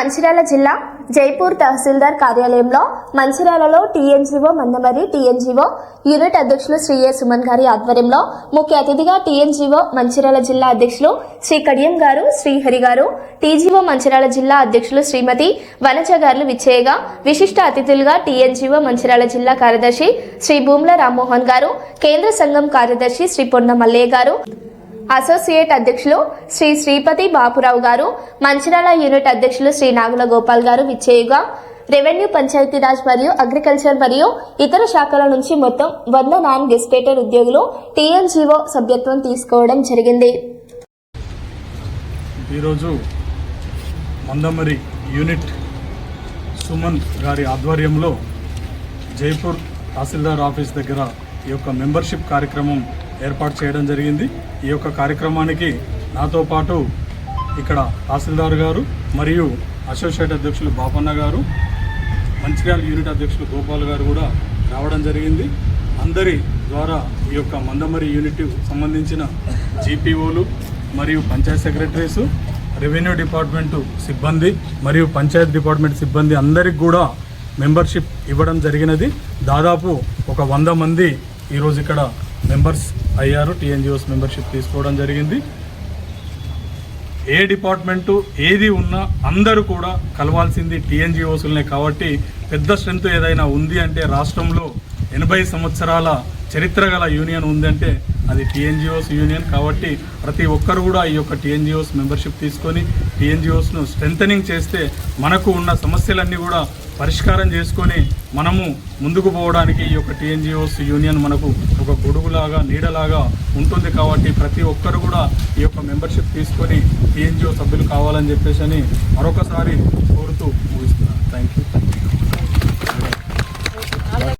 మంచిర్యాల జిల్లా జైపూర్ తహసీల్దార్ కార్యాలయంలో మంచిర్యాలలో TNGO Mandamarri TNGO unit అధ్యక్షులు శ్రీ ఏ సుమన్ గారి ఆధ్వర్యంలో ముఖ్య అతిథిగా టీఎన్జీఓ మంచిర్యాల జిల్లా అధ్యక్షులు శ్రీ కడియం గారు శ్రీహరి గారు, టీజీఓ మంచిర్యాల జిల్లా అధ్యక్షులు శ్రీమతి వనజ గారు విచ్చేయగా విశిష్ట అతిథులుగా టీఎన్జీఓ మంచిర్యాల జిల్లా కార్యదర్శి శ్రీ భూమ్ల రామ్మోహన్ గారు, కేంద్ర సంఘం కార్యదర్శి శ్రీ పొన్న మల్లయ్య గారు, అసోసియేట్ అధ్యక్షులు శ్రీ శ్రీపతి బాపురావు గారు, మంచిర్యాల యూనిట్ అధ్యక్షులు శ్రీ నాగుల గోపాల్ గారు విచ్చేయుగా రెవెన్యూ, పంచాయతీరాజ్ మరియు అగ్రికల్చర్ మరియు ఇతర శాఖల నుంచి మొత్తం 100 నాన్ గెజిటేటెడ్ ఉద్యోగులు టీఎన్జీఓ సభ్యత్వం తీసుకోవడం జరిగింది. ఈరోజు మందమరి యూనిట్ సుమన్ గారి ఆధ్వర్యంలో జైపూర్ తహసీల్దార్ ఆఫీస్ దగ్గర ఈ యొక్క మెంబర్షిప్ కార్యక్రమం ఏర్పాటు చేయడం జరిగింది. ఈ యొక్క కార్యక్రమానికి నాతో పాటు ఇక్కడ తహసీల్దార్ గారు మరియు అసోసియేట్ అధ్యక్షులు బాపన్న గారు, మంచిర్యాల యూనిట్ అధ్యక్షులు గోపాల్ గారు కూడా రావడం జరిగింది. అందరి ద్వారా ఈ యొక్క మందమరి యూనిట్ సంబంధించిన జీపీఓలు మరియు పంచాయత్ సెక్రటరీసు, రెవెన్యూ డిపార్ట్మెంటు సిబ్బంది మరియు పంచాయత్ డిపార్ట్మెంట్ సిబ్బంది అందరికి కూడా మెంబర్షిప్ ఇవ్వడం జరిగినది. దాదాపు ఒక 100 మంది ఈరోజు ఇక్కడ మెంబర్స్ అయ్యారు. టీఎన్జీఓస్ మెంబర్షిప్ తీసుకోవడం జరిగింది. ఏ డిపార్ట్మెంటు ఏది ఉన్నా అందరూ కూడా కలవాల్సింది టీఎన్జీఓస్లనే. కాబట్టి పెద్ద స్ట్రెంత్ ఏదైనా ఉంది అంటే రాష్ట్రంలో 80 సంవత్సరాల చరిత్ర గల యూనియన్ ఉందంటే అది టీఎన్జీఓస్ యూనియన్. కాబట్టి ప్రతి ఒక్కరు కూడా ఈ యొక్క టీఎన్జీఓస్ మెంబర్షిప్ తీసుకొని టీఎన్జీఓస్ను స్ట్రెంథనింగ్ చేస్తే మనకు ఉన్న సమస్యలన్నీ కూడా పరిష్కారం చేసుకొని మనము ముందుకు పోవడానికి ఈ యొక్క టీఎన్జీఓస్ యూనియన్ మనకు ఒక గొడుగులాగా నీడలాగా ఉంటుంది. కాబట్టి ప్రతి ఒక్కరు కూడా ఈ యొక్క మెంబర్షిప్ తీసుకొని టీఎన్జీఓ సభ్యులు కావాలని చెప్పేసి మరొకసారి కోరుతూ